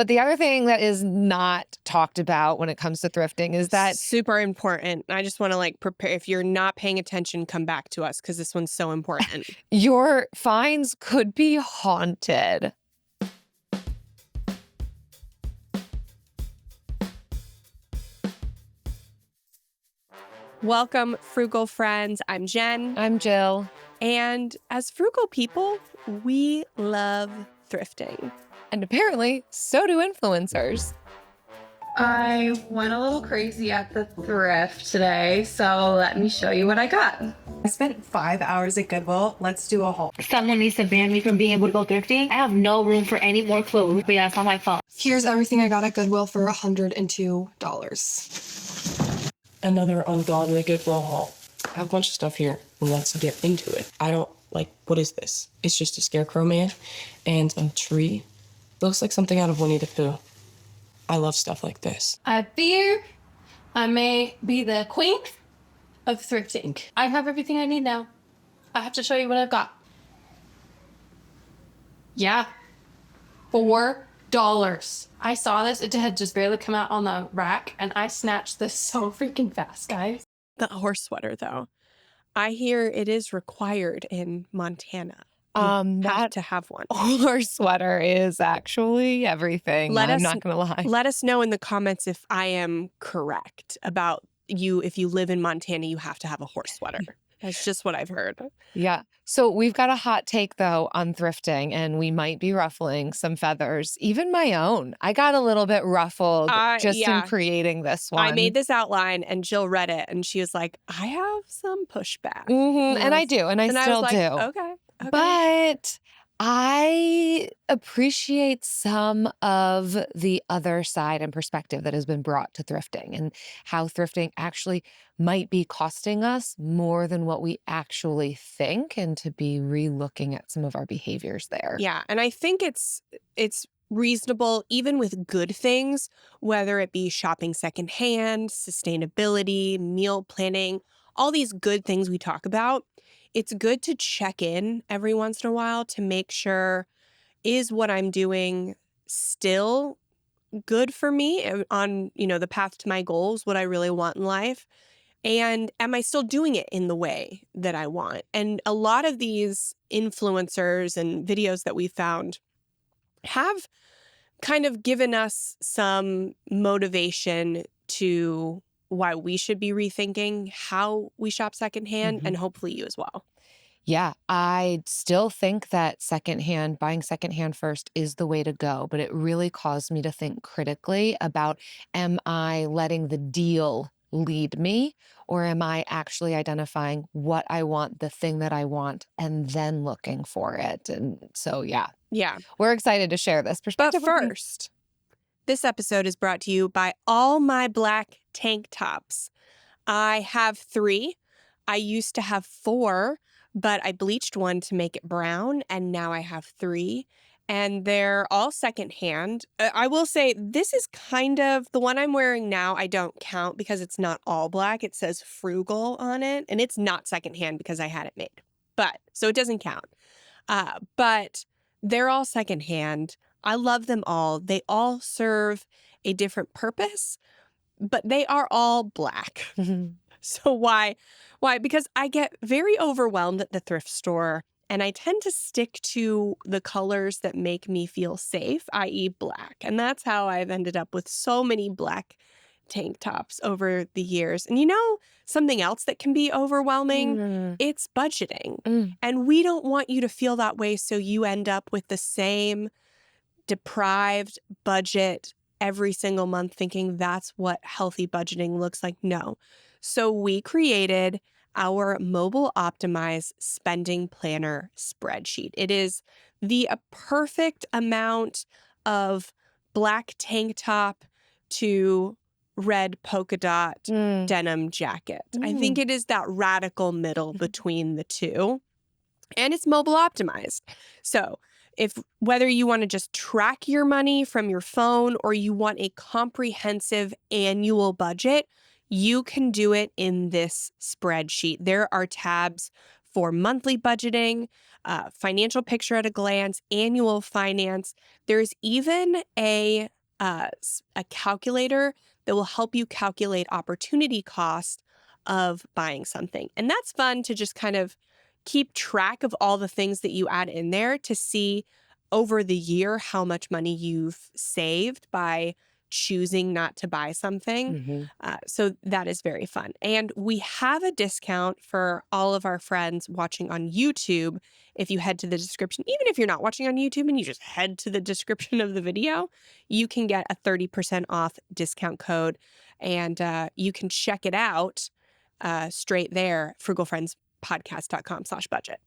But the other thing that is not talked about when it comes to thrifting is that super important. I just want to prepare. If you're not paying attention, come back to us because this one's so important. your finds could be haunted. Welcome, Frugal friends. I'm Jen. I'm Jill. And as frugal people, we love thrifting. And apparently, so do influencers. I went a little crazy at the thrift today, so let me show you what I got. I spent 5 hours at Goodwill. Let's do a haul. Someone needs to ban me from being able to go thrifting. I have no room for any more clothes, but yeah, it's not my fault. Here's everything I got at Goodwill for $102. Another ungodly Goodwill haul. I have a bunch of stuff here. Let's get into it. What is this? It's just a scarecrow man and a tree. Looks like something out of Winnie the Pooh. I love stuff like this. I fear I may be the queen of thrifting. I have everything I need now. I have to show you what I've got. Yeah. $4. I saw this. It had just barely come out on the rack, and I snatched this so freaking fast, guys. The horse sweater, though. I hear it is required in Montana. That to have one. Horse sweater is actually everything. I'm not going to lie. Let us know in the comments if I am correct about you. If you live in Montana, you have to have a horse sweater. That's just what I've heard. Yeah. So we've got a hot take, though, on thrifting, and we might be ruffling some feathers, even my own. I got a little bit ruffled in creating this one. I made this outline, and Jill read it, and she was like, I have some pushback. Mm-hmm. And I do, and I still do. Okay. But I appreciate some of the other side and perspective that has been brought to thrifting and how thrifting actually might be costing us more than what we actually think, and to be re-looking at some of our behaviors there. Yeah, and I think it's reasonable, even with good things, whether it be shopping secondhand, sustainability, meal planning, all these good things we talk about. It's good to check in every once in a while to make sure, is what I'm doing still good for me on, the path to my goals, what I really want in life? And am I still doing it in the way that I want? And a lot of these influencers and videos that we found have kind of given us some motivation to why we should be rethinking how we shop secondhand, and hopefully you as well. Yeah, I still think that buying secondhand first is the way to go, but it really caused me to think critically about, am I letting the deal lead me, or am I actually identifying what I want, the thing that I want, and then looking for it? And so, yeah, we're excited to share this perspective. But first, this episode is brought to you by all my black tank tops. I have 3. I used to have 4, but I bleached one to make it brown, and now I have 3. And they're all secondhand. I will say this is kind of the one I'm wearing now. I don't count because it's not all black. It says Frugal on it, and it's not secondhand because I had it made. So it doesn't count. But they're all secondhand. I love them all. They all serve a different purpose, but they are all black. So why? Because I get very overwhelmed at the thrift store, and I tend to stick to the colors that make me feel safe, i.e. black. And that's how I've ended up with so many black tank tops over the years. And something else that can be overwhelming? It's budgeting. And we don't want you to feel that way, so you end up with the same deprived budget every single month thinking that's what healthy budgeting looks like. No. So we created our mobile optimized spending planner spreadsheet. It is the perfect amount of black tank top to red polka dot denim jacket. I think it is that radical middle between the two. And it's mobile optimized. So whether you want to just track your money from your phone or you want a comprehensive annual budget, you can do it in this spreadsheet. There are tabs for monthly budgeting, financial picture at a glance, annual finance. There's even a calculator that will help you calculate opportunity cost of buying something. And that's fun to just kind of keep track of all the things that you add in there to see over the year how much money you've saved by choosing not to buy something. So that is very fun. And we have a discount for all of our friends watching on YouTube. If you head to the description, even if you're not watching on YouTube and you just head to the description of the video, you can get a 30% off discount code. And you can check it out straight there, frugalfriendspodcast.com/budget.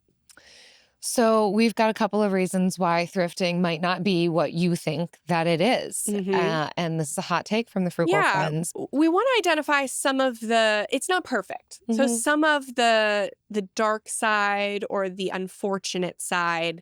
So we've got a couple of reasons why thrifting might not be what you think that it is. And this is a hot take from the Frugal Friends. We want to identify some of it's not perfect. So some of the dark side or the unfortunate side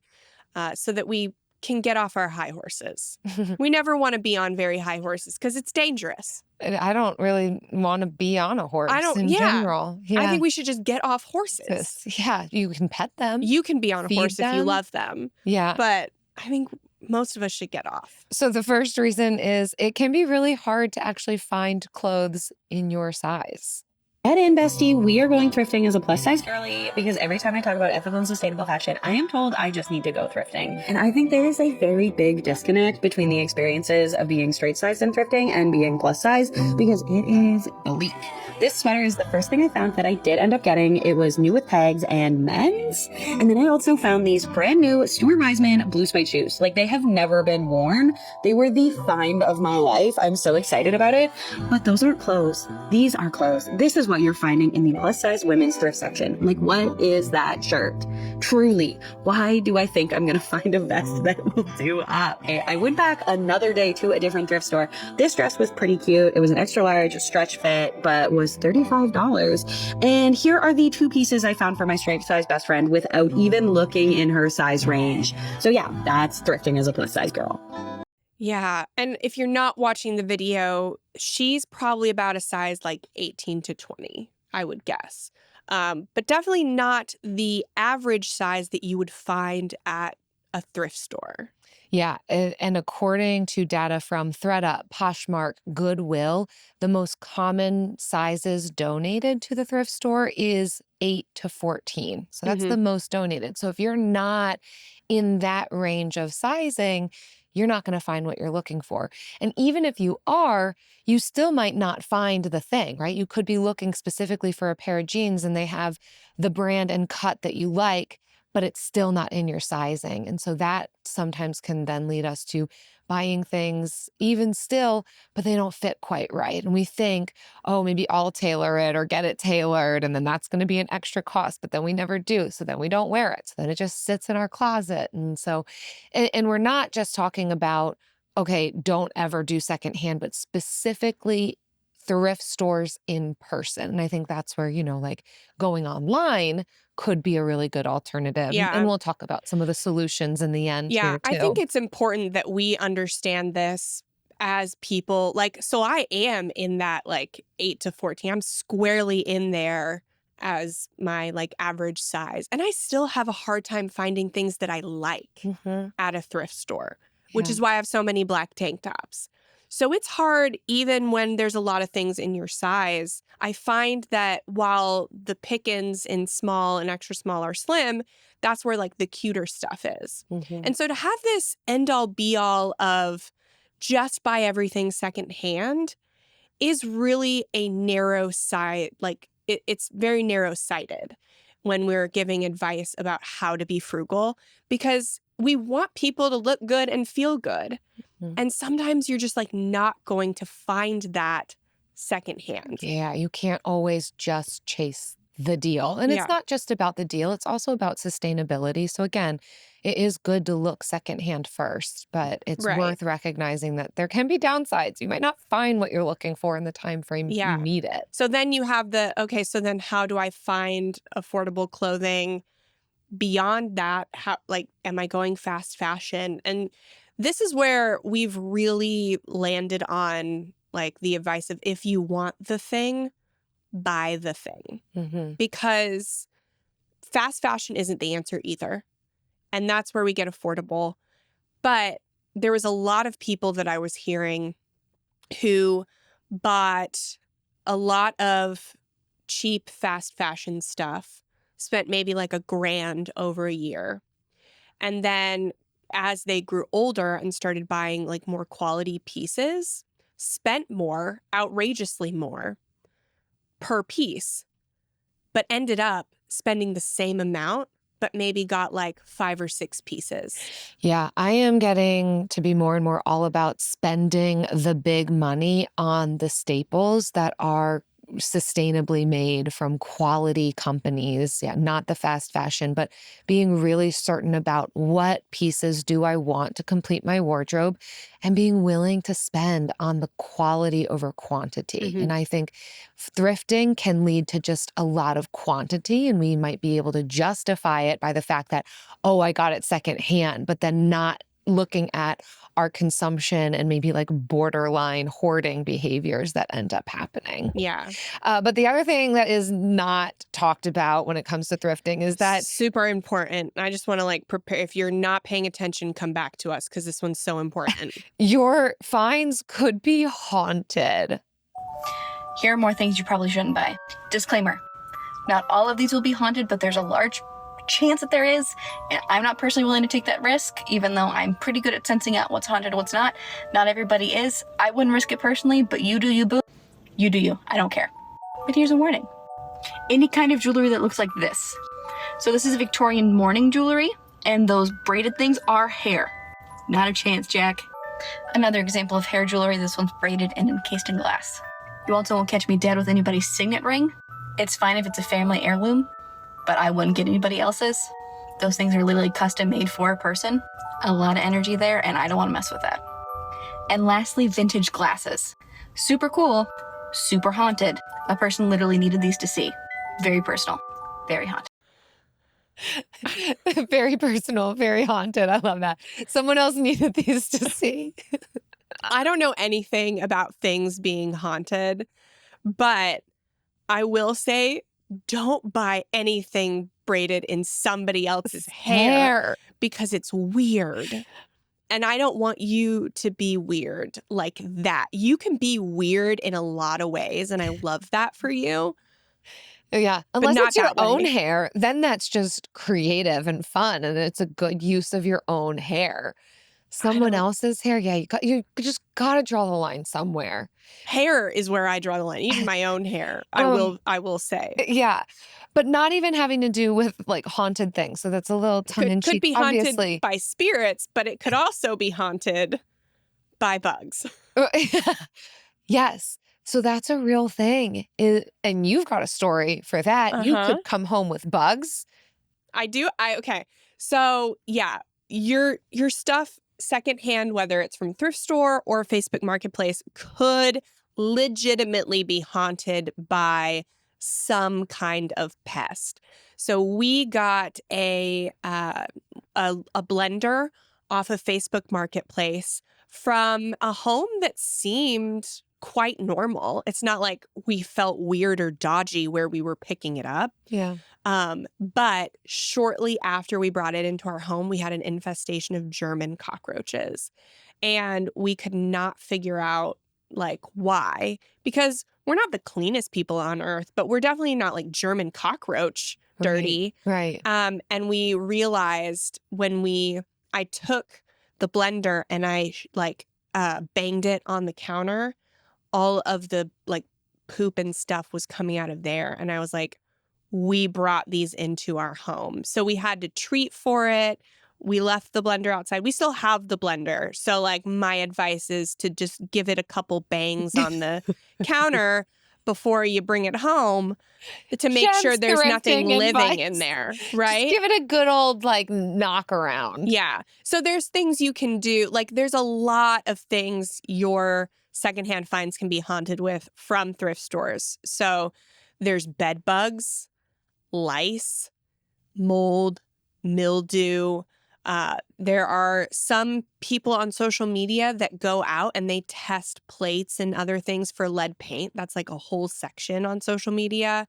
so that we can get off our high horses. We never want to be on very high horses because it's dangerous. I don't really want to be on a horse in general. I think we should just get off horses. Yeah, you can pet them. You can be on a horse if you them. love them. Yeah. But I think most of us should get off. So the first reason is it can be really hard to actually find clothes in your size. Head in, bestie. We are going thrifting as a plus size girly because every time I talk about ethical and sustainable fashion, I am told I just need to go thrifting. And I think there is a very big disconnect between the experiences of being straight sized and thrifting and being plus size because it is bleak. This sweater is the first thing I found that I did end up getting. It was new with pegs and men's. And then I also found these brand new Stuart Weitzman blue suede shoes. Like, they have never been worn. They were the find of my life. I'm so excited about it. But those aren't clothes. These are clothes. This is what you're finding in the plus size women's thrift section. Like, what is that shirt? Truly, why do I think I'm gonna find a vest that will do up? I went back another day to a different thrift store. This dress was pretty cute. It was an extra large stretch fit, but was $35. And here are the two pieces I found for my straight size best friend without even looking in her size range. So yeah, that's thrifting as a plus size girl. Yeah. And if you're not watching the video, she's probably about a size like 18 to 20, I would guess. But definitely not the average size that you would find at a thrift store. Yeah, and according to data from ThredUp, Poshmark, Goodwill, the most common sizes donated to the thrift store is 8 to 14. So that's the most donated. So if you're not in that range of sizing, you're not going to find what you're looking for. And even if you are, you still might not find the thing, right? You could be looking specifically for a pair of jeans and they have the brand and cut that you like, but it's still not in your sizing. And so that sometimes can then lead us to buying things even still, but they don't fit quite right. And we think, oh, maybe I'll tailor it or get it tailored, and then that's going to be an extra cost, but then we never do. So then we don't wear it. So then it just sits in our closet. And so, and we're not just talking about, okay, don't ever do secondhand, but specifically thrift stores in person. And I think that's where, like going online could be a really good alternative. Yeah. And we'll talk about some of the solutions in the end. Yeah, here too. I think it's important that we understand this as people. Like, so I am in that like 8 to 14. I'm squarely in there as my like average size. And I still have a hard time finding things that I like at a thrift store, which is why I have so many black tank tops. So it's hard even when there's a lot of things in your size. I find that while the pickings in small and extra small are slim, that's where like the cuter stuff is. And so to have this end all be all of just buy everything secondhand is really a narrow side, like it's very narrow sighted when we're giving advice about how to be frugal, because we want people to look good and feel good. And sometimes you're just like not going to find that secondhand. Yeah, you can't always just chase the deal. And it's not just about the deal, it's also about sustainability. So again, it is good to look secondhand first, but it's worth recognizing that there can be downsides. You might not find what you're looking for in the time frame you need it. So then you have okay, so then how do I find affordable clothing beyond that? How, like, am I going fast fashion? And this is where we've really landed on like the advice of if you want the thing, buy the thing. Because fast fashion isn't the answer either. And that's where we get affordable. But there was a lot of people that I was hearing who bought a lot of cheap fast fashion stuff, spent maybe like $1,000 over a year. And then as they grew older and started buying like more quality pieces, spent more, outrageously more per piece, but ended up spending the same amount, but maybe got like 5 or 6 pieces. Yeah, I am getting to be more and more all about spending the big money on the staples that are sustainably made from quality companies. Yeah, not the fast fashion, but being really certain about what pieces do I want to complete my wardrobe and being willing to spend on the quality over quantity. Mhm. And I think thrifting can lead to just a lot of quantity, and we might be able to justify it by the fact that, oh, I got it secondhand, but then not looking at our consumption and maybe like borderline hoarding behaviors that end up happening. Yeah. But the other thing that is not talked about when it comes to thrifting is that Super important. I just want to like prepare. If you're not paying attention, come back to us because this one's so important. your finds could be haunted. Here are more things you probably shouldn't buy. Disclaimer: not all of these will be haunted, but there's a large chance that there is, and I'm not personally willing to take that risk, even though I'm pretty good at sensing out what's haunted and what's not. Not everybody is. I wouldn't risk it personally, but you do you, boo. You do you. I don't care. But here's a warning. Any kind of jewelry that looks like this. So this is Victorian mourning jewelry, and those braided things are hair. Not a chance, Jack. Another example of hair jewelry, this one's braided and encased in glass. You also won't catch me dead with anybody's signet ring. It's fine if it's a family heirloom, but I wouldn't get anybody else's. Those things are literally custom made for a person. A lot of energy there, and I don't want to mess with that. And lastly, vintage glasses. Super cool, super haunted. A person literally needed these to see. Very personal, very haunted. Very personal, very haunted. I love that. Someone else needed these to see. I don't know anything about things being haunted, but I will say don't buy anything braided in somebody else's hair because it's weird. And I don't want you to be weird like that. You can be weird in a lot of ways, and I love that for you. Yeah, unless not it's your that way. own hair, then that's just creative and fun, and it's a good use of your own hair. Someone else's hair, yeah, you just gotta draw the line somewhere. Hair is where I draw the line, even my own hair. I will say. Yeah, but not even having to do with like haunted things. So that's a little tongue in cheek. Could be Obviously, haunted by spirits, but it could also be haunted by bugs. yes. So that's a real thing. And you've got a story for that. You could come home with bugs. I do. Okay. So yeah, your stuff secondhand, whether it's from thrift store or Facebook Marketplace, could legitimately be haunted by some kind of pest. So we got a blender off of Facebook Marketplace from a home that seemed quite normal. It's not like we felt weird or dodgy where we were picking it up. Yeah. But shortly after we brought it into our home, we had an infestation of German cockroaches. And we could not figure out like why, because we're not the cleanest people on earth, but we're definitely not like German cockroach dirty. Right. And we realized when I took the blender and I banged it on the counter, all of the like poop and stuff was coming out of there. And I was like, we brought these into our home. So we had to treat for it. We left the blender outside. We still have the blender. So like my advice is to just give it a couple bangs on the counter before you bring it home to make sure there's nothing living in there, right? Just give it a good old like knock around. Yeah. So there's things you can do. Like there's a lot of things your secondhand finds can be haunted with from thrift stores. So there's bed bugs, lice, mold, mildew. There are some people on social media that go out and they test plates and other things for lead paint. That's like a whole section on social media.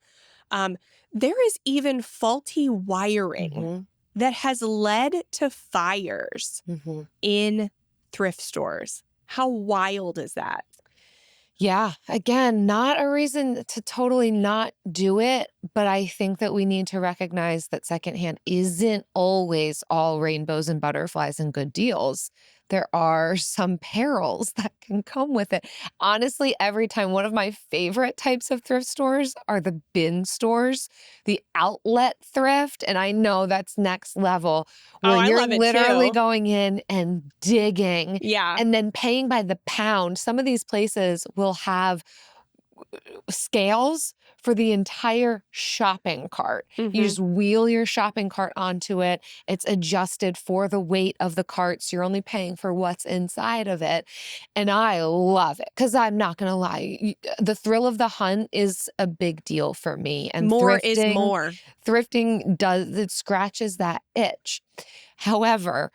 There is even faulty wiring that has led to fires Mhm. in thrift stores. How wild is that? Yeah, again, not a reason to totally not do it, but I think that we need to recognize that secondhand isn't always all rainbows and butterflies and good deals. There are some perils that can come with it. Honestly, every time, one of my favorite types of thrift stores are the bin stores, the outlet thrift. And I know that's next level, Oh, where I you're love it literally too. going in and digging Yeah. and then paying by the pound. Some of these places will have scales for the entire shopping cart. You Mhm. just wheel your shopping cart onto it. It's adjusted for the weight of the cart. So you're only paying for what's inside of it. And I love it because I'm not going to lie. The thrill of the hunt is a big deal for me. And More is more. thrifting it scratches that itch. However,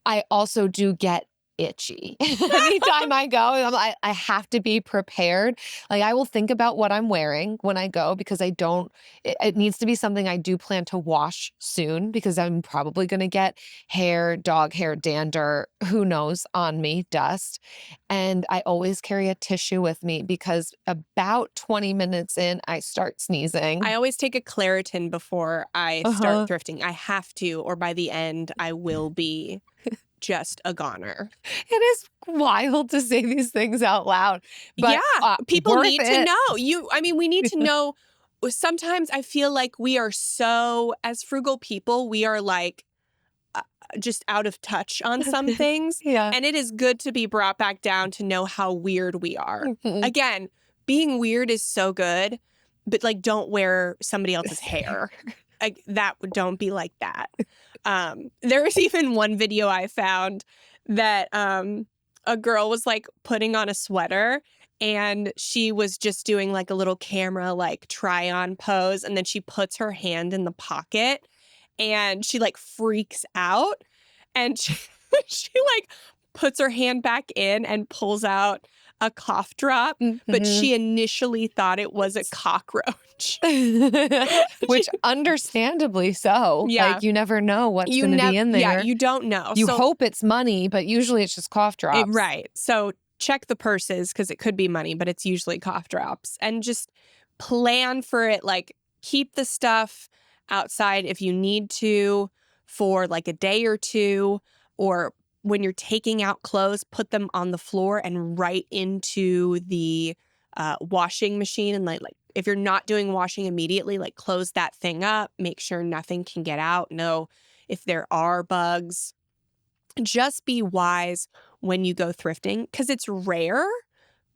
I also do get itchy. Anytime I go, I have to be prepared. Like, I will think about what I'm wearing when I go because it needs to be something I do plan to wash soon because I'm probably going to get hair, dog hair, dander, who knows, on me, dust. And I always carry a tissue with me because about 20 minutes in, I start sneezing. I always take a Claritin before I start Uh-huh. thrifting. I have to, or by the end, I will be just a goner. It is wild to say these things out loud, but Yeah, people worth need to it. know. We need to know. Sometimes I feel like we are so, as frugal people, we are like just out of touch on some things. Yeah. And it is good to be brought back down to know how weird we are. Mhm. Again, being weird is so good, but like, don't wear somebody else's hair. Like, don't be like that. There was even one video I found that a girl was like putting on a sweater and she was just doing like a little camera like try on pose, and then she puts her hand in the pocket and she like freaks out, and she like puts her hand back in and pulls out a cough drop, but Mhm. she initially thought it was a cockroach. Which understandably so. Yeah. Like, you never know what's going to be in Yeah, there. you don't know. You So hope it's money, but usually it's just cough drops. right. So check the purses because it could be money, but it's usually cough drops. And just plan for it. Like, keep the stuff outside if you need to for like a day or two, or when you're taking out clothes, put them on the floor and right into the washing machine. And like if you're not doing washing immediately, like close that thing up, make sure nothing can get out. Know if there are bugs. Just be wise when you go thrifting because it's rare,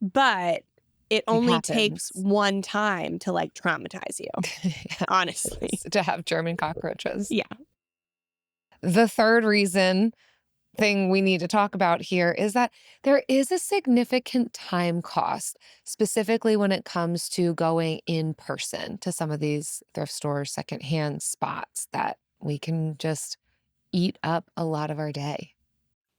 but it only takes happens. one time to like traumatize you, Yeah. honestly. To have German cockroaches. Yeah. The third thing we need to talk about here is that there is a significant time cost, specifically when it comes to going in person to some of these thrift stores, secondhand spots that we can just eat up a lot of our day.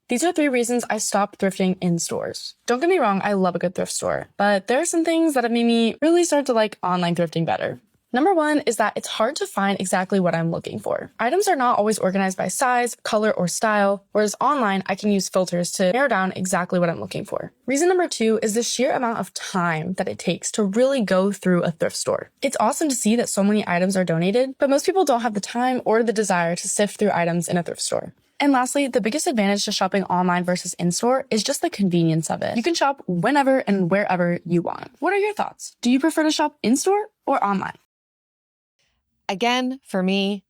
These are 3 reasons I stopped thrifting in stores. Don't get me wrong, I love a good thrift store, but there are some things that have made me really start to like online thrifting better. Number 1 is that it's hard to find exactly what I'm looking for. Items are not always organized by size, color, or style, whereas online I can use filters to narrow down exactly what I'm looking for. Reason number 2 is the sheer amount of time that it takes to really go through a thrift store. It's awesome to see that so many items are donated, but most people don't have the time or the desire to sift through items in a thrift store. And lastly, the biggest advantage to shopping online versus in-store is just the convenience of it. You can shop whenever and wherever you want. What are your thoughts? Do you prefer to shop in-store or online? Again, for me,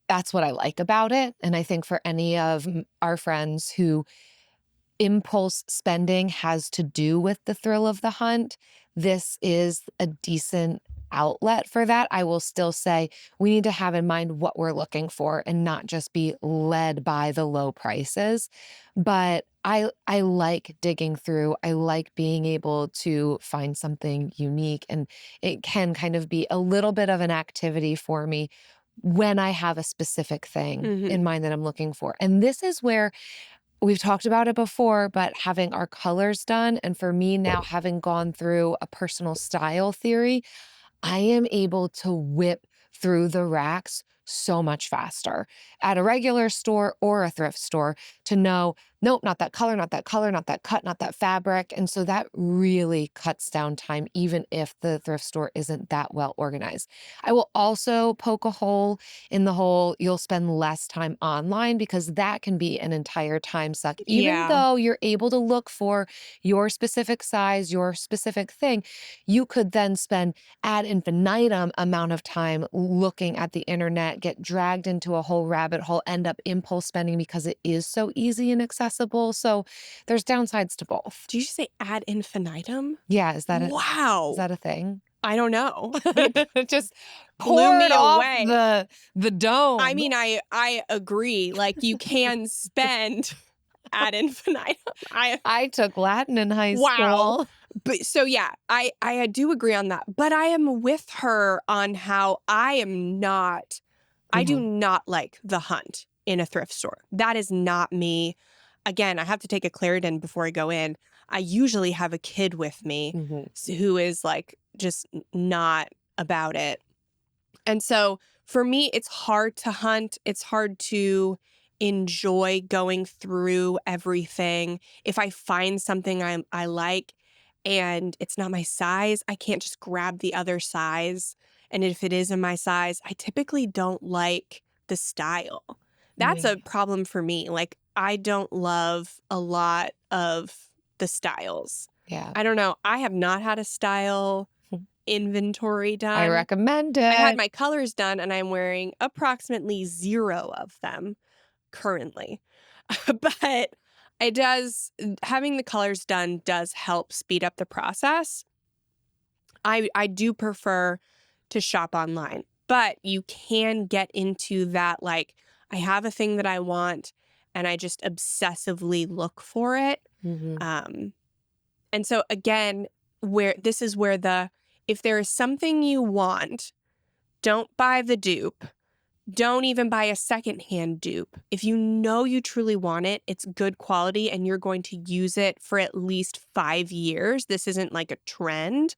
that's what I like about it. And I think for any of our friends who impulse spending has to do with the thrill of the hunt, this is a decent outlet for that. I will still say we need to have in mind what we're looking for and not just be led by the low prices. But I like digging through. I like being able to find something unique, and it can kind of be a little bit of an activity for me when I have a specific thing in mind that I'm looking for. And this is where we've talked about it before, but having our colors done, and for me now, having gone through a personal style theory, I am able to whip through the racks so much faster at a regular store or a thrift store to know, nope, not that color, not that color, not that cut, not that fabric. And so that really cuts down time, even if the thrift store isn't that well organized. I will also poke a hole in the whole you'll spend less time online because that can be an entire time suck. Even Yeah. though you're able to look for your specific size, your specific thing, you could then spend ad infinitum amount of time looking at the internet, get dragged into a whole rabbit hole, end up impulse spending because it is so easy and accessible. So there's downsides to both. Did you say ad infinitum? Yeah, is Wow. that a thing? I don't know. It It just blew me poured off away. the dome. I mean, I agree. Like, you can spend ad infinitum. I took Latin in high Wow. school. But so yeah, I do agree on that. But I am with her on how I do not like the hunt in a thrift store. That is not me. Again, I have to take a Claritin before I go in. I usually have a kid with me who is like just not about it. And so for me, it's hard to hunt. It's hard to enjoy going through everything. If I find something I like and it's not my size, I can't just grab the other size. And if it is in my size, I typically don't like the style. That's a problem for me. Like, I don't love a lot of the styles. Yeah. I don't know. I have not had a style inventory done. I recommend it. I had my colors done and I'm wearing approximately 0 of them currently. But having the colors done does help speed up the process. I do prefer to shop online, but you can get into that, like, I have a thing that I want and I just obsessively look for it. And so again, if there is something you want, don't buy the dupe. Don't even buy a secondhand dupe. If you know you truly want it, it's good quality and you're going to use it for at least 5 years. This isn't like a trend.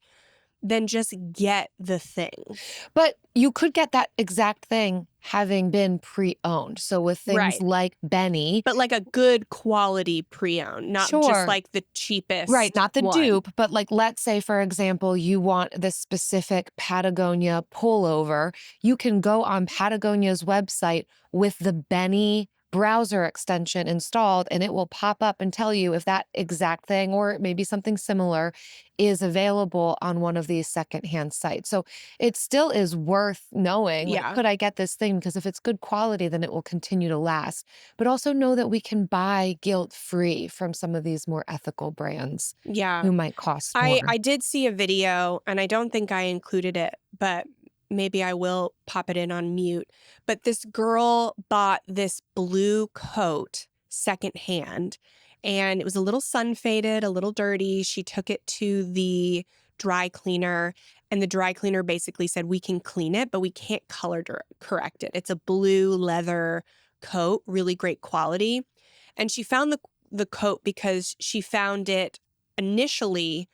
Then just get the thing. But you could get that exact thing having been pre-owned. So with things like Benny. But like a good quality pre-owned, not just like the cheapest. Right, not the one. dupe, but like, let's say, for example, you want this specific Patagonia pullover. You can go on Patagonia's website with the Benny browser extension installed and it will pop up and tell you if that exact thing or maybe something similar is available on one of these secondhand sites. So it still is worth knowing, like, could I get this thing? Because if it's good quality, then it will continue to last. But also know that we can buy guilt-free from some of these more ethical brands who might cost more. I did see a video and I don't think I included it, but maybe I will pop it in on mute. But this girl bought this blue coat secondhand and it was a little sun faded, a little dirty. She took it to the dry cleaner and the dry cleaner basically said, we can clean it, but we can't color correct it. It's a blue leather coat, really great quality. And she found the coat because she found it initially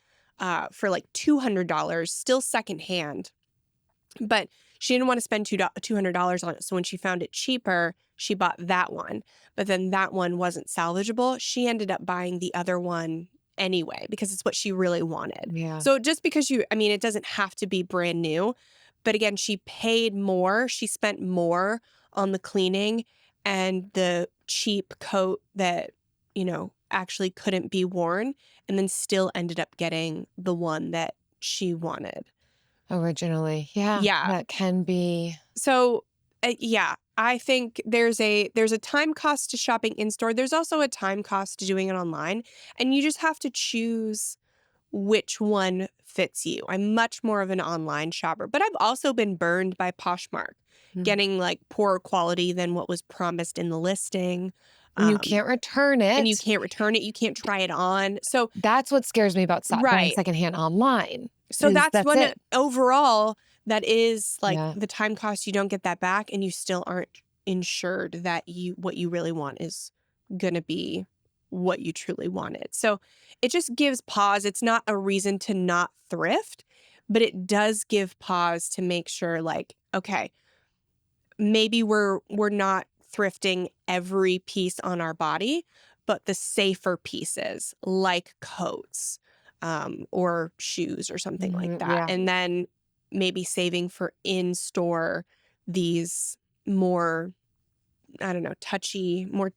for like $200, still secondhand. But she didn't want to spend $200 on it. So when she found it cheaper, she bought that one. But then that one wasn't salvageable. She ended up buying the other one anyway because it's what she really wanted. Yeah. So just because it doesn't have to be brand new. But again, she paid more. She spent more on the cleaning and the cheap coat that, actually couldn't be worn and then still ended up getting the one that she wanted. Originally. Yeah. That can be. So, I think there's a time cost to shopping in store. There's also a time cost to doing it online. And you just have to choose which one fits you. I'm much more of an online shopper. But I've also been burned by Poshmark, getting like poorer quality than what was promised in the listing. And you can't return it. You can't try it on. So that's what scares me about buying secondhand online. So that's one overall that is like the time cost. You don't get that back and you still aren't ensured that what you really want is going to be what you truly wanted. So it just gives pause. It's not a reason to not thrift, but it does give pause to make sure like, okay, maybe we're not thrifting every piece on our body, but the safer pieces like coats or shoes or something like that. Yeah. And then maybe saving for in-store these more, I don't know, touchy, more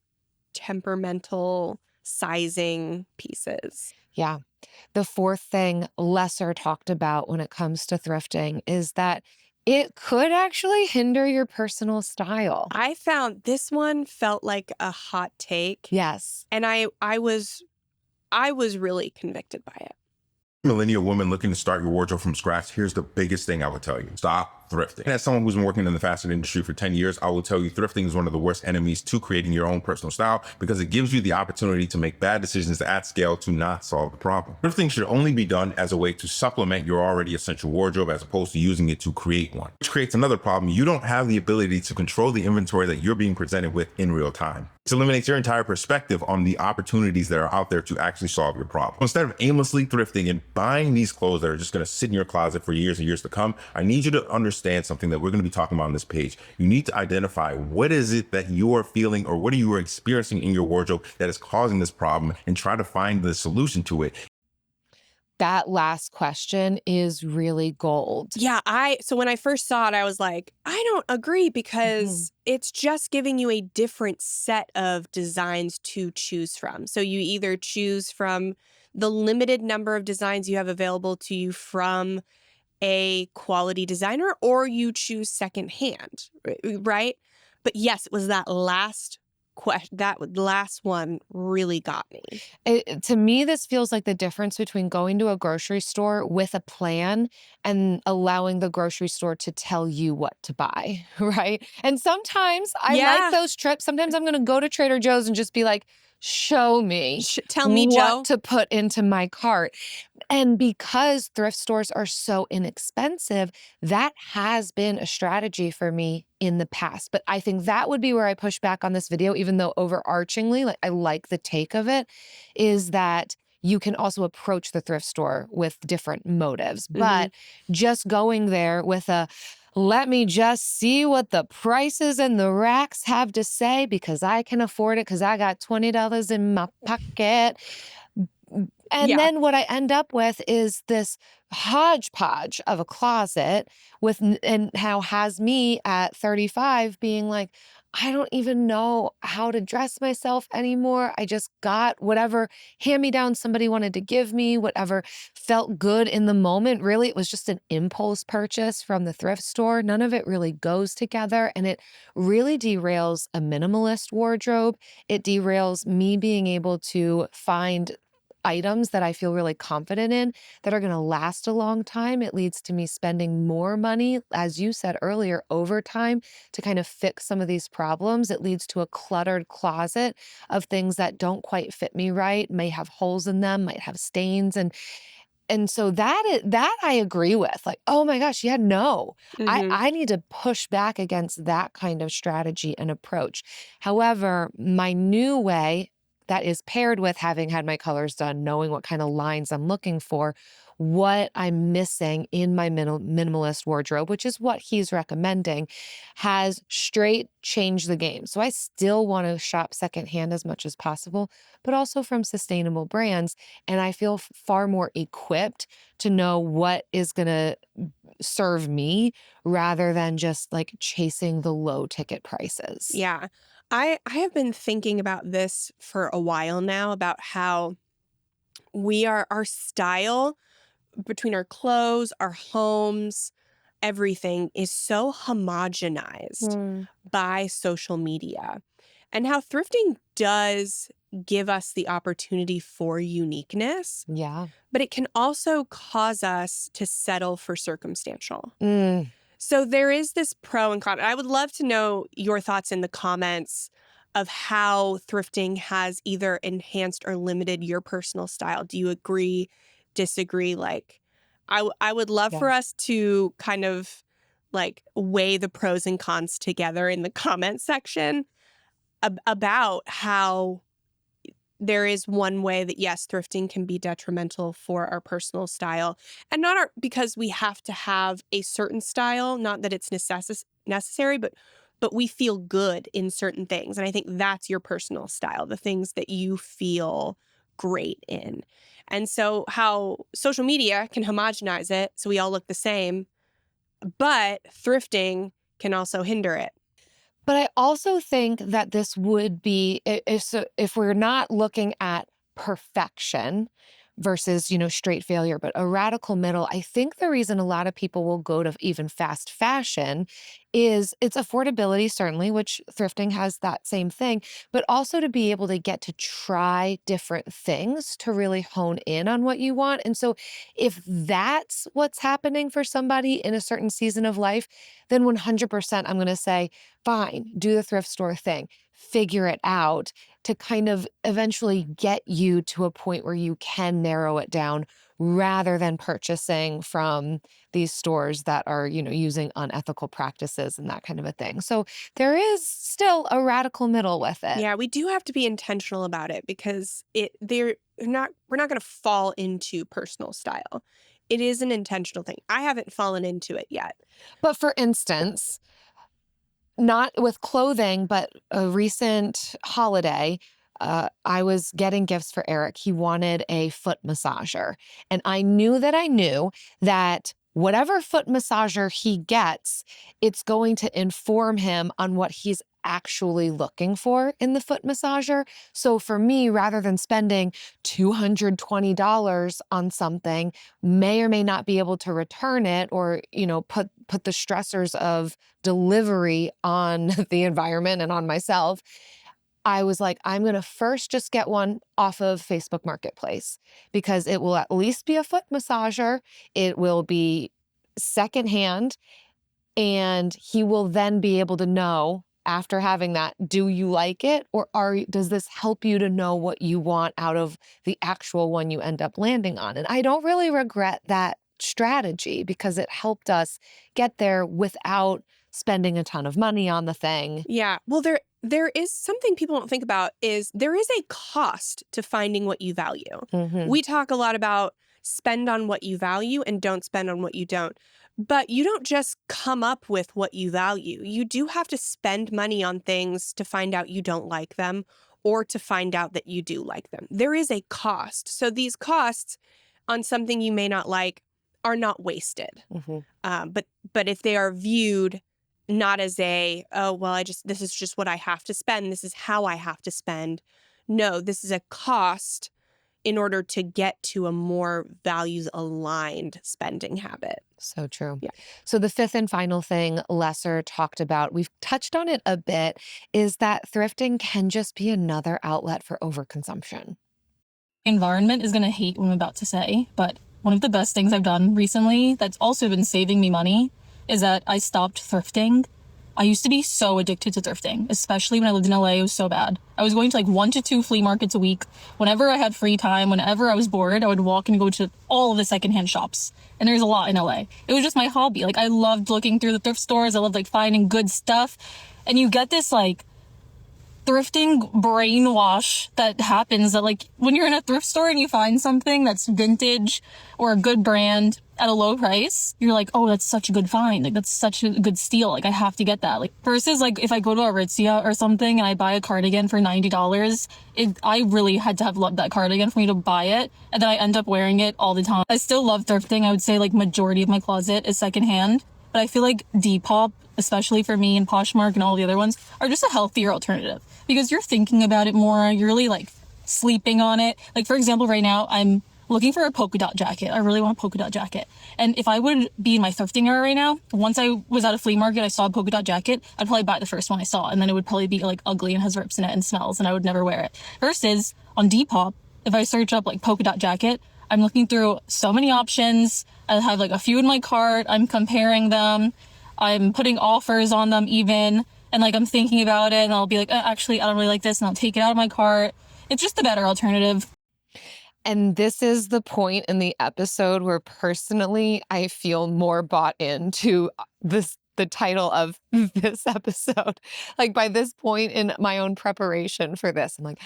temperamental sizing pieces. Yeah. The fourth thing, lesser talked about when it comes to thrifting, is that it could actually hinder your personal style. I found this one felt like a hot take. Yes. And I was really convicted by it. Millennial woman looking to start your wardrobe from scratch, here's the biggest thing I would tell you. Stop thrifting. And as someone who's been working in the fashion industry for 10 years, I will tell you thrifting is one of the worst enemies to creating your own personal style because it gives you the opportunity to make bad decisions at scale to not solve the problem. Thrifting should only be done as a way to supplement your already essential wardrobe as opposed to using it to create one, which creates another problem. You don't have the ability to control the inventory that you're being presented with in real time. This eliminates your entire perspective on the opportunities that are out there to actually solve your problem. Instead of aimlessly thrifting and buying these clothes that are just going to sit in your closet for years and years to come, I need you to understand something that we're going to be talking about on this page. You need to identify what is it that you are feeling or what are you experiencing in your wardrobe that is causing this problem and try to find the solution to it. That last question is really gold. Yeah, so when I first saw it, I was like, I don't agree because it's just giving you a different set of designs to choose from. So you either choose from the limited number of designs you have available to you from a quality designer, or you choose secondhand, right? But yes, it was that last question, that last one really got me. To me, this feels like the difference between going to a grocery store with a plan and allowing the grocery store to tell you what to buy, right? And sometimes I like those trips. Sometimes I'm going to go to Trader Joe's and just be like, show me, tell me, what Joe, to put into my cart. And because thrift stores are so inexpensive, that has been a strategy for me in the past. But I think that would be where I push back on this video, even though overarchingly, like I like the take of it, is that you can also approach the thrift store with different motives. But just going there with a, let me just see what the prices and the racks have to say because I can afford it because I got $20 in my pocket. And then what I end up with is this hodgepodge of a closet and how has me at 35 being like, I don't even know how to dress myself anymore. I just got whatever hand-me-down somebody wanted to give me, whatever felt good in the moment. Really, it was just an impulse purchase from the thrift store. None of it really goes together, and it really derails a minimalist wardrobe. It derails me being able to find items that I feel really confident in that are going to last a long time. It leads to me spending more money, as you said earlier, over time to kind of fix some of these problems. It leads to a cluttered closet of things that don't quite fit me right, may have holes in them, might have stains. And so that I agree with. Like, oh my gosh, yeah, no. I need to push back against that kind of strategy and approach. However, my new way that is paired with having had my colors done, knowing what kind of lines I'm looking for, what I'm missing in my minimalist wardrobe, which is what he's recommending, has straight changed the game. So I still want to shop secondhand as much as possible, but also from sustainable brands. And I feel far more equipped to know what is going to serve me rather than just like chasing the low ticket prices. Yeah. I have been thinking about this for a while now about how our style between our clothes, our homes, everything is so homogenized by social media, and how thrifting does give us the opportunity for uniqueness. Yeah. But it can also cause us to settle for circumstantial. Mm. So there is this pro and con. I would love to know your thoughts in the comments of how thrifting has either enhanced or limited your personal style. Do you agree, disagree? Like, I would love for us to kind of like weigh the pros and cons together in the comment section about how there is one way that, yes, thrifting can be detrimental for our personal style, and not because we have to have a certain style, not that it's necessary, but but we feel good in certain things. And I think that's your personal style, the things that you feel great in. And so how social media can homogenize it so we all look the same, but thrifting can also hinder it. But I also think that this would be if we're not looking at perfection versus, straight failure, but a radical middle. I think the reason a lot of people will go to even fast fashion is it's affordability, certainly, which thrifting has that same thing, but also to be able to get to try different things to really hone in on what you want. And so if that's what's happening for somebody in a certain season of life, then 100% I'm going to say, fine, do the thrift store thing, figure it out to kind of eventually get you to a point where you can narrow it down rather than purchasing from these stores that are, using unethical practices and that kind of a thing. So there is still a radical middle with it. Yeah, we do have to be intentional about it because we're not going to fall into personal style. It is an intentional thing. I haven't fallen into it yet. But for instance, not with clothing, but a recent holiday, I was getting gifts for Eric. He wanted a foot massager. And I knew that whatever foot massager he gets, it's going to inform him on what he's actually looking for in the foot massager. So for me, rather than spending $220 on something, may or may not be able to return it or, put the stressors of delivery on the environment and on myself, I was like, I'm going to first just get one off of Facebook Marketplace because it will at least be a foot massager. It will be secondhand, and he will then be able to know after having that, do you like it? Or does this help you to know what you want out of the actual one you end up landing on? And I don't really regret that strategy because it helped us get there without spending a ton of money on the thing. Yeah. Well, there is something people don't think about is there is a cost to finding what you value. Mm-hmm. We talk a lot about spend on what you value and don't spend on what you don't. But you don't just come up with what you value. You do have to spend money on things to find out you don't like them or to find out that you do like them. There is a cost. So these costs on something you may not like are not wasted. Mm-hmm. But if they are viewed not as this is just what I have to spend. This is how I have to spend. No, this is a cost in order to get to a more values-aligned spending habit. So true. Yeah. So the fifth and final thing Lesser talked about, we've touched on it a bit, is that thrifting can just be another outlet for overconsumption. Environment is going to hate what I'm about to say, but one of the best things I've done recently that's also been saving me money is that I stopped thrifting. I used to be so addicted to thrifting, especially when I lived in LA. It was so bad. I was going to 1 to 2 flea markets a week. Whenever I had free time, whenever I was bored, I would walk and go to all of the secondhand shops. And there's a lot in LA. It was just my hobby. I loved looking through the thrift stores. I loved finding good stuff. And you get this thrifting brainwash that happens that when you're in a thrift store and you find something that's vintage or a good brand at a low price, you're like, oh, that's such a good find. That's such a good steal. I have to get that. Versus if I go to Aritzia or something and I buy a cardigan for $90, I really had to have loved that cardigan for me to buy it. And then I end up wearing it all the time. I still love thrifting. I would say majority of my closet is secondhand, but I feel like Depop, especially for me and Poshmark and all the other ones, are just a healthier alternative because you're thinking about it more. You're really sleeping on it. For example, right now I'm looking for a polka dot jacket. I really want a polka dot jacket. And if I would be in my thrifting era right now, once I was at a flea market, I saw a polka dot jacket, I'd probably buy the first one I saw. And then it would probably be ugly and has rips in it and smells and I would never wear it. Versus on Depop, if I search up polka dot jacket, I'm looking through so many options. I have a few in my cart. I'm comparing them. I'm putting offers on them even. And I'm thinking about it and I'll be actually, I don't really like this. And I'll take it out of my cart. It's just a better alternative. And this is the point in the episode where personally I feel more bought into this the title of this episode. Like by this point in my own preparation for this, I'm like,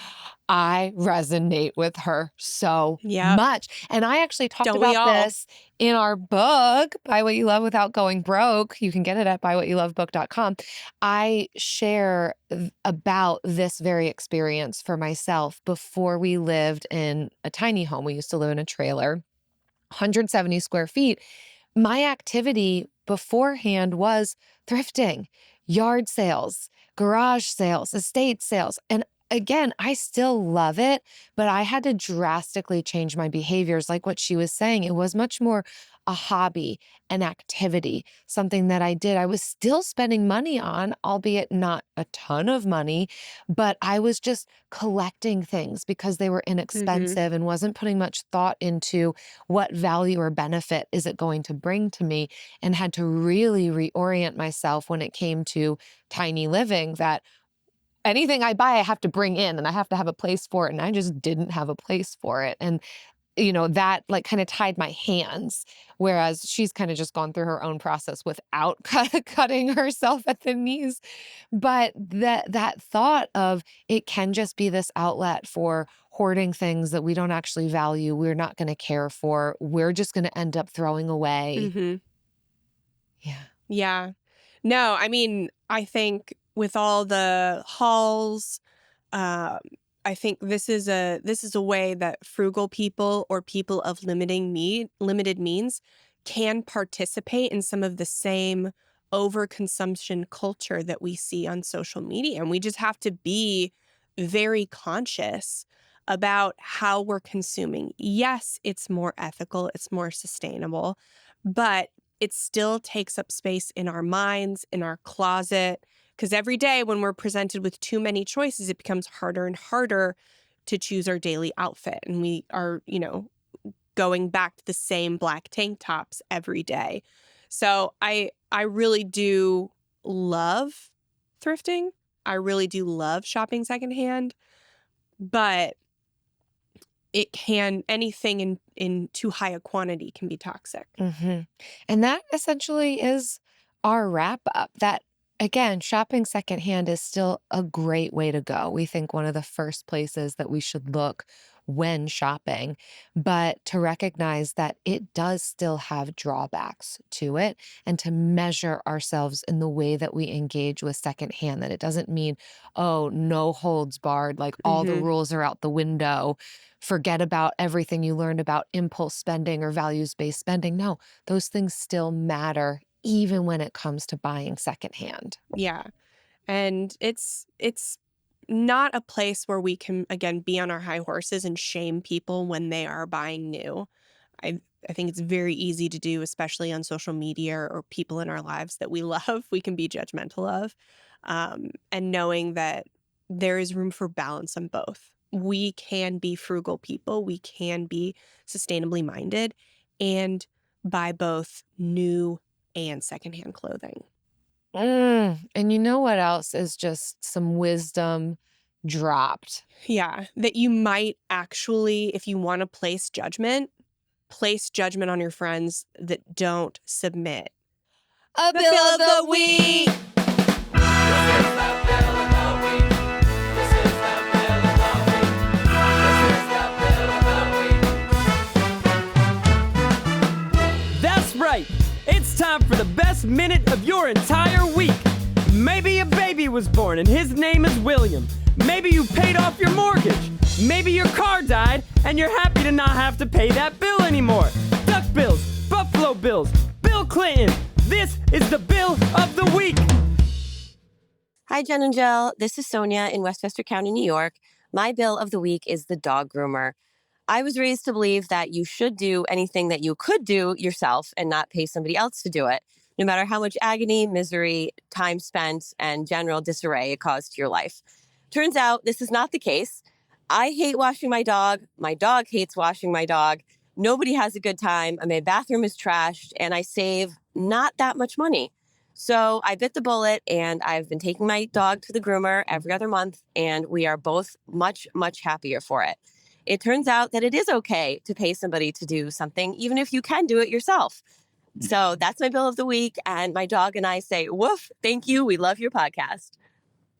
I resonate with her so Yep. much. And I actually talked Don't we about all? this in our book, Buy What You Love Without Going Broke. You can get it at buywhatyoulovebook.com. I share about this very experience for myself before we lived in a tiny home. We used to live in a trailer, 170 square feet. My activity beforehand was thrifting, yard sales, garage sales, estate sales. And again, I still love it, but I had to drastically change my behaviors. Like what she was saying, it was much more a hobby, an activity, something that I did. I was still spending money on, albeit not a ton of money, but I was just collecting things because they were inexpensive and wasn't putting much thought into what value or benefit is it going to bring to me, and had to really reorient myself when it came to tiny living, that anything I buy, I have to bring in and I have to have a place for it. And I just didn't have a place for it. And, that like kind of tied my hands. Whereas she's kind of just gone through her own process without cutting herself at the knees. But that thought of it can just be this outlet for hoarding things that we don't actually value, we're not going to care for, we're just going to end up throwing away. Yeah. Yeah. No, I mean, I think with all the hauls, I think this is a way that frugal people or people of limited means can participate in some of the same overconsumption culture that we see on social media. And we just have to be very conscious about how we're consuming. Yes, it's more ethical, it's more sustainable, but it still takes up space in our minds, in our closet, because every day when we're presented with too many choices, it becomes harder and harder to choose our daily outfit. And we are, going back to the same black tank tops every day. So I really do love thrifting. I really do love shopping secondhand, but anything in too high a quantity can be toxic. And that essentially is our wrap up. That again, shopping secondhand is still a great way to go. We think one of the first places that we should look when shopping, but to recognize that it does still have drawbacks to it, and to measure ourselves in the way that we engage with secondhand, that it doesn't mean, oh, no holds barred, like all the rules are out the window. Forget about everything you learned about impulse spending or values-based spending. No, those things still matter, even when it comes to buying secondhand. Yeah. And it's not a place where we can, again, be on our high horses and shame people when they are buying new. I think it's very easy to do, especially on social media or people in our lives that we love, we can be judgmental of. And knowing that there is room for balance on both. We can be frugal people, we can be sustainably minded, and buy both new and secondhand clothing. And you know what else is just some wisdom dropped? Yeah, that you might actually, if you want to place judgment on your friends that don't submit. A bill of the week! That's right! It's time for the best minute of your entire week. Maybe a baby was born and his name is William. Maybe you paid off your mortgage. Maybe your car died and you're happy to not have to pay that bill anymore. Duck bills, Buffalo Bills, Bill Clinton. This is the bill of the week. Hi, Jen and Jill. This is Sonia in Westchester County, New York. My bill of the week is the dog groomer. I was raised to believe that you should do anything that you could do yourself and not pay somebody else to do it, no matter how much agony, misery, time spent, and general disarray it caused to your life. Turns out this is not the case. I hate washing my dog. My dog hates washing my dog. Nobody has a good time. My bathroom is trashed, and I save not that much money. So I bit the bullet, and I've been taking my dog to the groomer every other month, and we are both much, much happier for it. It turns out that it is okay to pay somebody to do something, even if you can do it yourself. So that's my bill of the week. And my dog and I say, woof, thank you. We love your podcast.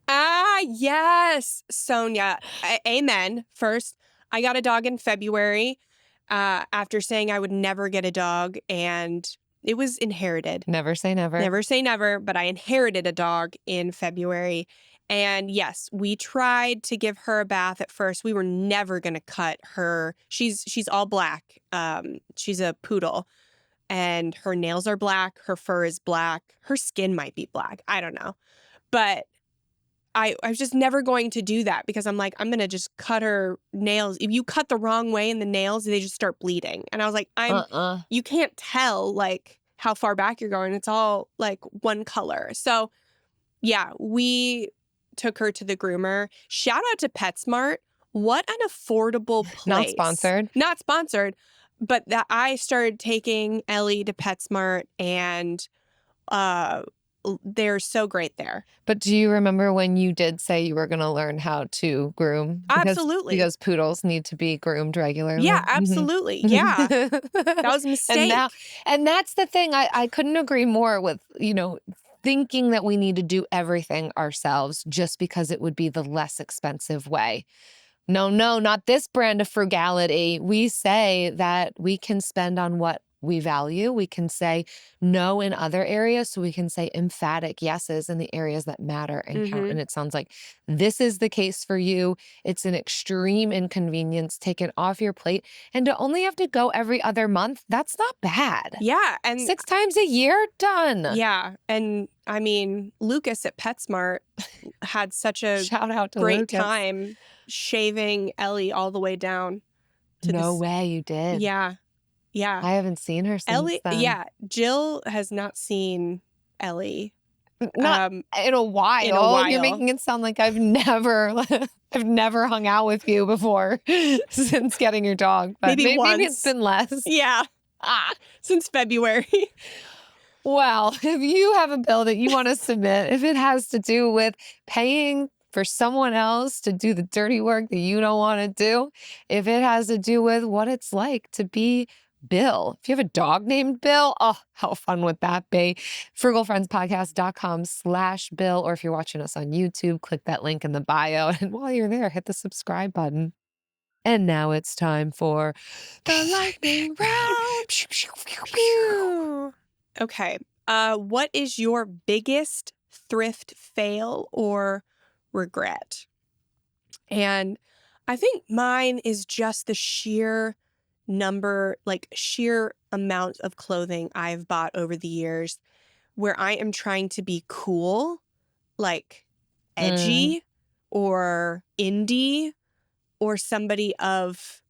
Ah, yes, Sonia. Amen. First, I got a dog in February after saying I would never get a dog, and it was inherited. Never say never. Never say never, but I inherited a dog in February. And yes, we tried to give her a bath at first. We were never going to cut her. She's all black. She's a poodle, and her nails are black. Her fur is black. Her skin might be black. I don't know. But I was just never going to do that because I'm like, I'm going to just cut her nails. If you cut the wrong way in the nails, they just start bleeding. And I was like, you can't tell like how far back you're going. It's all like one color. So yeah, we took her to the groomer. Shout out to PetSmart. What an affordable place. Not sponsored. Not sponsored. But that I started taking Ellie to PetSmart, and they're so great there. But do you remember when you did say you were going to learn how to groom? Absolutely. Because poodles need to be groomed regularly. Yeah, absolutely. Yeah. That was a mistake. And that's the thing. I couldn't agree more with, thinking that we need to do everything ourselves just because it would be the less expensive way. No, not this brand of frugality. We say that we can spend on what we value. We can say no in other areas. So we can say emphatic yeses in the areas that matter and count. And it sounds like this is the case for you. It's an extreme inconvenience. Take it off your plate. And to only have to go every other month, that's not bad. Yeah. And 6 times a year, done. Yeah. And I mean, Lucas at PetSmart had such a shout out to great Lucas. time shaving Ellie all the way down. No way you did. Yeah. Yeah. I haven't seen her since Ellie, then. yeah. Jill has not seen Ellie. Not in a while. You're making it sound like I've never hung out with you before since getting your dog. But maybe it's been less. Yeah. Since February. Well, if you have a bill that you want to submit, if it has to do with paying for someone else to do the dirty work that you don't want to do, if it has to do with what it's like to be Bill. If you have a dog named Bill, oh, how fun would that be? frugalfriendspodcast.com/Bill. Or if you're watching us on YouTube, click that link in the bio. And while you're there, hit the subscribe button. And now it's time for the lightning round. Okay. What is your biggest thrift fail or regret? And I think mine is just the sheer amount of clothing I've bought over the years where I am trying to be cool, like edgy or indie or somebody of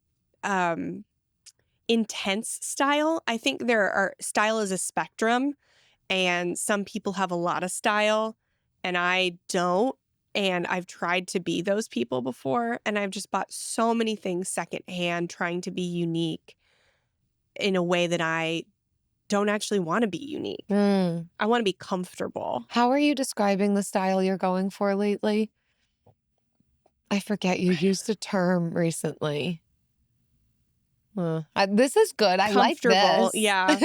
intense style. I think style is a spectrum, and some people have a lot of style and I don't. And I've tried to be those people before, and I've just bought so many things secondhand, trying to be unique in a way that I don't actually want to be unique. I want to be comfortable. How are you describing the style you're going for lately? I forget, you used a term recently. This is good. I like this. Yeah.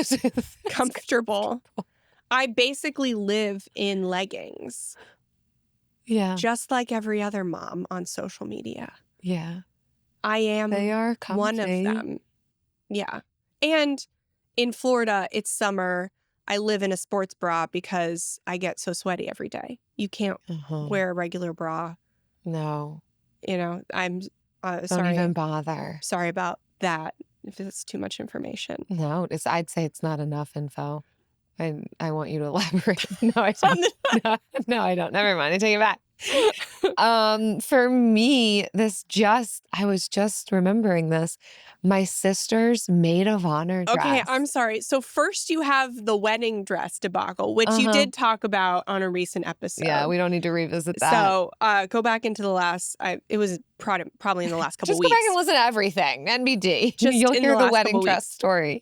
Comfortable. I basically live in leggings. Yeah. Just like every other mom on social media. Yeah. I am they are one of them. Yeah. And in Florida, it's summer. I live in a sports bra because I get so sweaty every day. You can't wear a regular bra. No. I'm Don't sorry. even bother. Sorry about that if it's too much information. No, I'd say it's not enough info. I want you to elaborate. No, I don't. No, I don't. Never mind. I take it back. For me, I was just remembering this. My sister's maid of honor dress. Okay, I'm sorry. So first you have the wedding dress debacle, which you did talk about on a recent episode. Yeah, we don't need to revisit that. So go back into the last, it was probably in the last couple just weeks. Just go back and listen to everything. NBD. Just You'll hear the wedding dress weeks. story.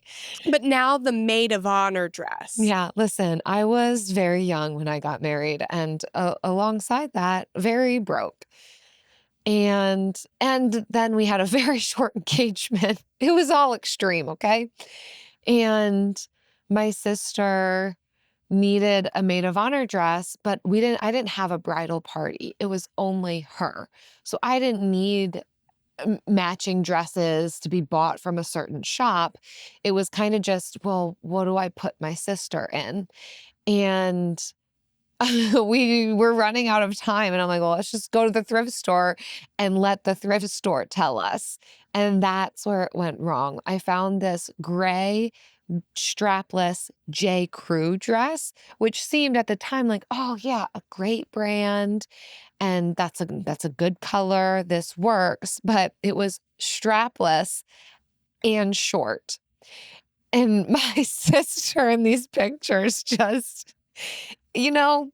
But now the maid of honor dress. Yeah, listen, I was very young when I got married, and alongside that, very broke. And then we had a very short engagement. It was all extreme, okay? And my sister needed a maid of honor dress, but I didn't have a bridal party. It was only her. So I didn't need matching dresses to be bought from a certain shop. It was kind of just, well, what do I put my sister in? And we were running out of time, and I'm like, well, let's just go to the thrift store and let the thrift store tell us. And that's where it went wrong. I found this gray strapless J. Crew dress, which seemed at the time like, oh yeah, a great brand. And that's a good color. This works. But it was strapless and short. And my sister in these pictures just, I'm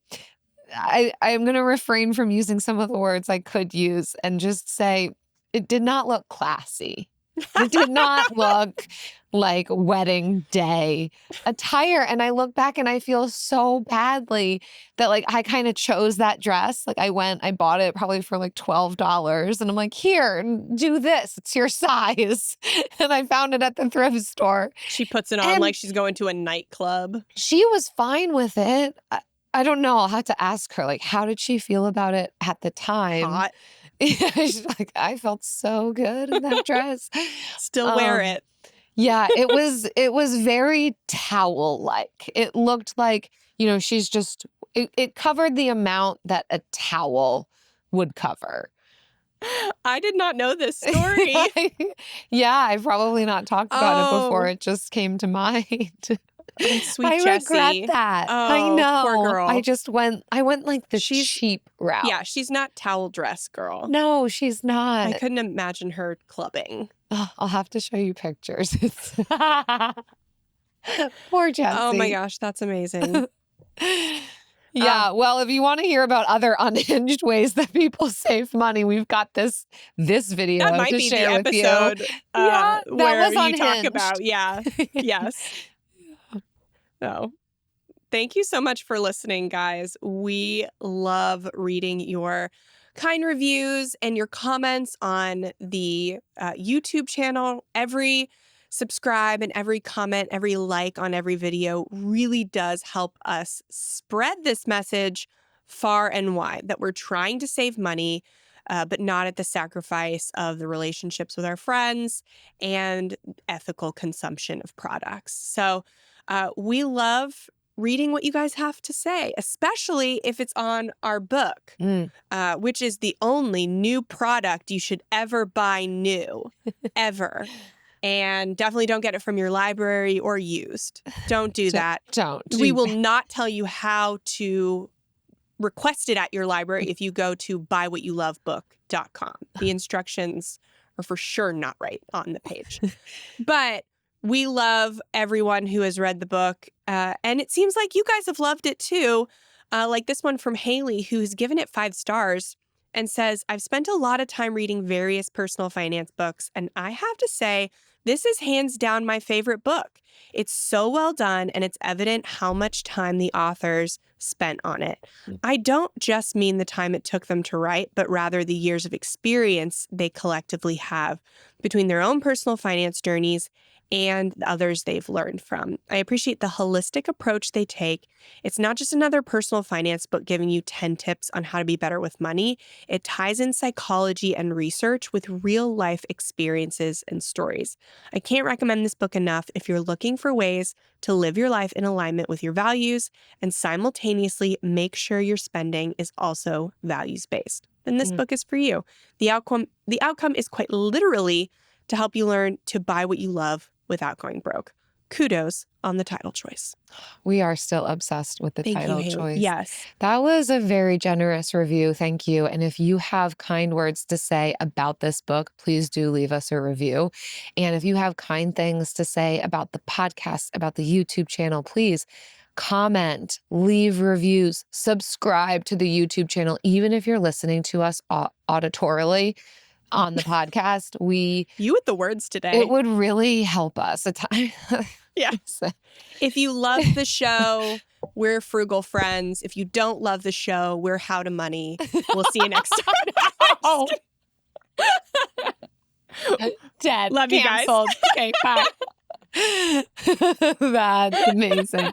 going to refrain from using some of the words I could use and just say it did not look classy. It did not look like wedding day attire. And I look back and I feel so badly that I kind of chose that dress. I bought it probably for $12. And I'm like, here, do this. It's your size. And I found it at the thrift store. She puts it on like she's going to a nightclub. She was fine with it. I don't know. I'll have to ask her, how did she feel about it at the time? Hot. Yeah, she's like, I felt so good in that dress. Still wear it. Yeah, it was very towel-like. It looked like, she's just, it covered the amount that a towel would cover. I did not know this story. Yeah, I've probably not talked about it before. It just came to mind. Sweet I Jessie. regret that. Oh, I know. poor girl. I went the cheap route. Yeah, she's not towel dress girl. No, she's not. I couldn't imagine her clubbing. Oh, I'll have to show you pictures. Poor Jessie. Oh my gosh, that's amazing. Yeah, well, if you want to hear about other unhinged ways that people save money, we've got this video that might to be share the with you. episode Yeah, that where was you unhinged. talk about, yes. Oh, thank you so much for listening, guys. We love reading your kind reviews and your comments on the YouTube channel. Every subscribe and every comment, every like on every video really does help us spread this message far and wide that we're trying to save money, but not at the sacrifice of the relationships with our friends and ethical consumption of products. So we love reading what you guys have to say, especially if it's on our book, which is the only new product you should ever buy new, ever. And definitely don't get it from your library or used. Don't do that. We will not tell you how to request it at your library if you go to buywhatyoulovebook.com. The instructions are for sure not right on the page. But we love everyone who has read the book. And it seems like you guys have loved it too. Like this one from Haley, who has given it 5 stars and says, I've spent a lot of time reading various personal finance books, and I have to say, this is hands down my favorite book. It's so well done, and it's evident how much time the authors spent on it. I don't just mean the time it took them to write, but rather the years of experience they collectively have between their own personal finance journeys and the others they've learned from. I appreciate the holistic approach they take. It's not just another personal finance book giving you 10 tips on how to be better with money. It ties in psychology and research with real life experiences and stories. I can't recommend this book enough if you're looking for ways to live your life in alignment with your values and simultaneously make sure your spending is also values-based. Then this book is for you. The outcome is quite literally to help you learn to buy what you love without going broke. Kudos on the title choice. We are still obsessed with the title choice. Yes. That was a very generous review. Thank you. And if you have kind words to say about this book, please do leave us a review. And if you have kind things to say about the podcast, about the YouTube channel, please comment, leave reviews, subscribe to the YouTube channel, even if you're listening to us auditorily on the podcast. You with the words today. It would really help us at times. Yes. If you love the show, we're Frugal Friends. If you don't love the show, we're How to Money. We'll see you next time. Dead. Love you guys. Okay, bye. That's amazing.